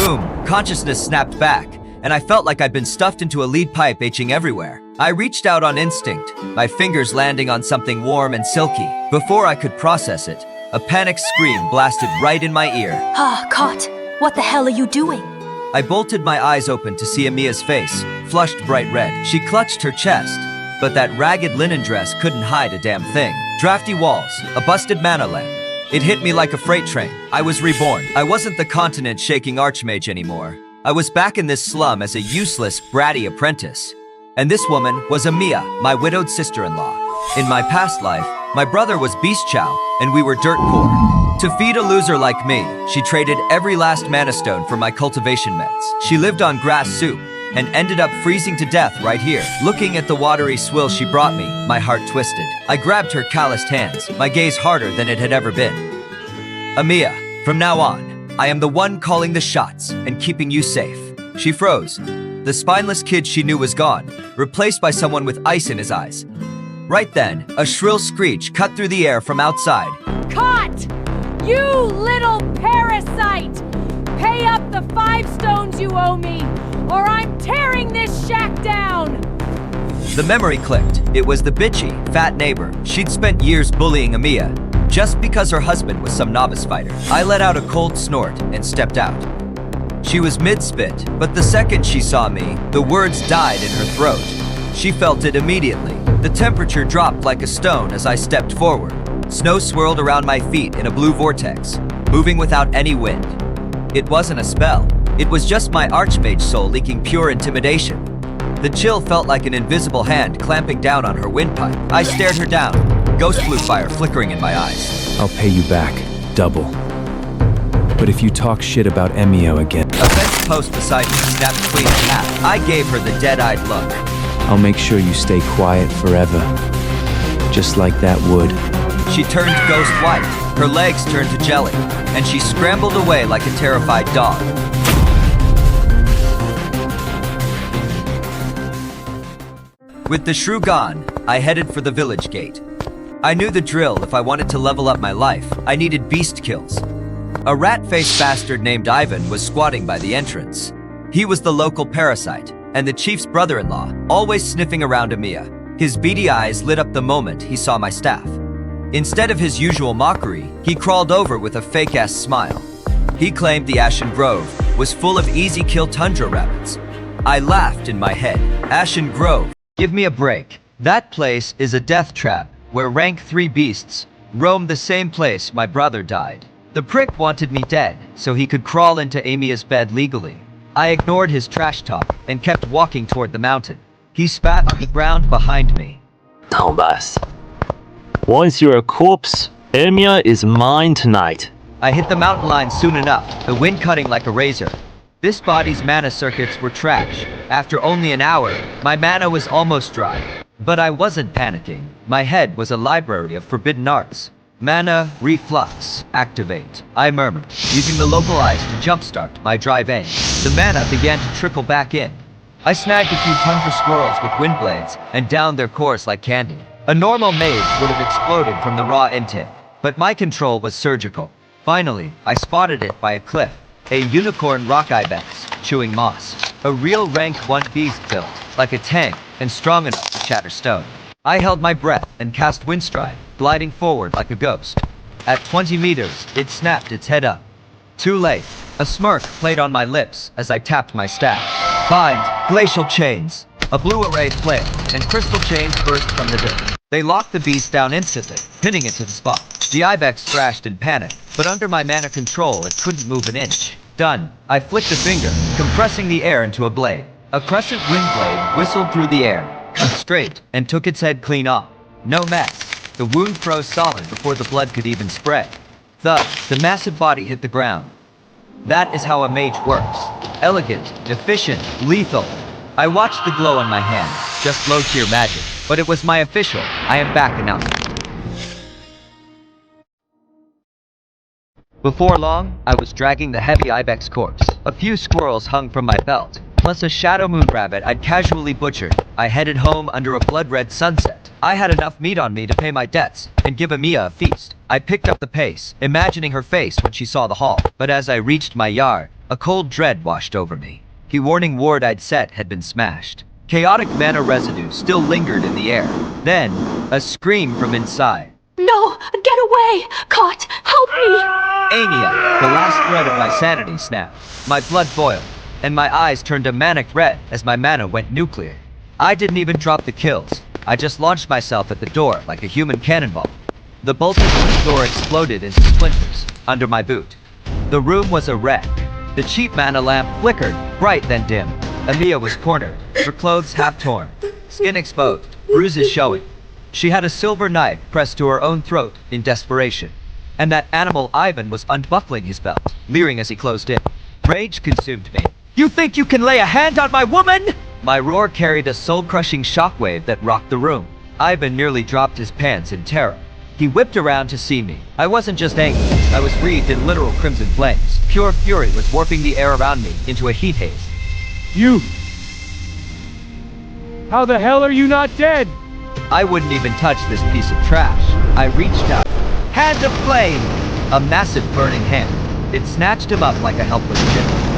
Boom, consciousness snapped back, and I felt like I'd been stuffed into a lead pipe itching everywhere. I reached out on instinct, my fingers landing on something warm and silky. Before I could process it, a panicked scream blasted right in my ear. Caught. What the hell are you doing? I bolted my eyes open to see Amia's face, flushed bright red. She clutched her chest, but that ragged linen dress couldn't hide a damn thing. Drafty walls, a busted mana lamp. It hit me like a freight train. I was reborn. I wasn't the continent-shaking archmage anymore. I was back in this slum as a useless, bratty apprentice. And this woman was Amia, my widowed sister-in-law. In my past life, my brother was Beast Chow, and we were dirt poor. To feed a loser like me, she traded every last mana stone for my cultivation meds. She lived on grass soup, and ended up freezing to death right here. Looking at the watery swill she brought me, my heart twisted. I grabbed her calloused hands, my gaze harder than it had ever been. Amia, from now on, I am the one calling the shots and keeping you safe. She froze. The spineless kid she knew was gone, replaced by someone with ice in his eyes. Right then, a shrill screech cut through the air from outside. Caught! You little parasite! Pay up the 5 stones you owe me, or I'm tearing this shack down! The memory clicked. It was the bitchy, fat neighbor. She'd spent years bullying Amia, just because her husband was some novice fighter. I let out a cold snort and stepped out. She was mid-spit, but the second she saw me, the words died in her throat. She felt it immediately. The temperature dropped like a stone as I stepped forward. Snow swirled around my feet in a blue vortex, moving without any wind. It wasn't a spell. It was just my archmage soul leaking pure intimidation. The chill felt like an invisible hand clamping down on her windpipe. I stared her down, ghost blue fire flickering in my eyes. I'll pay you back, double. But if you talk shit about Emio again, A fence post beside me snapped clean in half. I gave her the dead-eyed look. I'll make sure you stay quiet forever. Just like that wood. She turned ghost white, her legs turned to jelly, and she scrambled away like a terrified dog. With the shrew gone, I headed for the village gate. I knew the drill. If I wanted to level up my life, I needed beast kills. A rat-faced bastard named Ivan was squatting by the entrance. He was the local parasite, and the chief's brother-in-law, always sniffing around Amia. His beady eyes lit up the moment he saw my staff. Instead of his usual mockery, he crawled over with a fake-ass smile. He claimed the Ashen Grove was full of easy-kill tundra rabbits. I laughed in my head. Ashen Grove? Give me a break. That place is a death trap where rank 3 beasts roam the same place my brother died. The prick wanted me dead so he could crawl into Amia's bed legally. I ignored his trash talk and kept walking toward the mountain. He spat on the ground behind me. No, boss. Once you're a corpse, Emia is mine tonight. I hit the mountain line soon enough, the wind cutting like a razor. This body's mana circuits were trash. After only an hour, my mana was almost dry. But I wasn't panicking. My head was a library of forbidden arts. Mana reflux. Activate. I murmured, using the local ice to jumpstart my dry veins. The mana began to trickle back in. I snagged a few tundra squirrels with wind blades and downed their cores like candy. A normal mage would have exploded from the raw intake, but my control was surgical. Finally, I spotted it by a cliff. A unicorn rock ibex, chewing moss. A real rank 1 beast built, like a tank, and strong enough to shatter stone. I held my breath and cast Windstride, gliding forward like a ghost. At 20 meters, it snapped its head up. Too late. A smirk played on my lips as I tapped my staff. Bind, glacial chains. A blue array flared, and crystal chains burst from the dirt. They locked the beast down instantly, pinning it to the spot. The ibex thrashed in panic, but under my mana control it couldn't move an inch. Done. I flicked a finger, compressing the air into a blade. A crescent wind blade whistled through the air, cut straight, and took its head clean off. No mess. The wound froze solid before the blood could even spread. Thud, the massive body hit the ground. That is how a mage works. Elegant, efficient, lethal. I watched the glow on my hand, just low-tier magic. But it was my official, I am back announcement. Before long, I was dragging the heavy ibex corpse. A few squirrels hung from my belt, plus a shadow moon rabbit I'd casually butchered. I headed home under a blood-red sunset. I had enough meat on me to pay my debts and give Amia a feast. I picked up the pace, imagining her face when she saw the haul. But as I reached my yard, A cold dread washed over me. The warning ward I'd set had been smashed. Chaotic mana residue still lingered in the air. Then, a scream from inside. No! Get away! Caught! Help me! Amia, the last thread of my sanity snapped. My blood boiled, and my eyes turned a manic red as my mana went nuclear. I didn't even drop the kills. I just launched myself at the door like a human cannonball. The bolts of the door exploded into splinters under my boot. The room was a wreck. The cheap mana lamp flickered, bright then dim. Amia was cornered, her clothes half torn, skin exposed, bruises showing. She had a silver knife pressed to her own throat in desperation. And that animal Ivan was unbuckling his belt, leering as he closed in. Rage consumed me. You think you can lay a hand on my woman? My roar carried a soul-crushing shockwave that rocked the room. Ivan nearly dropped his pants in terror. He whipped around to see me. I wasn't just angry, I was wreathed in literal crimson flames. Pure fury was warping the air around me into a heat haze. You! How the hell are you not dead? I wouldn't even touch this piece of trash. I reached out. Hand of flame! A massive burning hand. It snatched him up like a helpless chicken.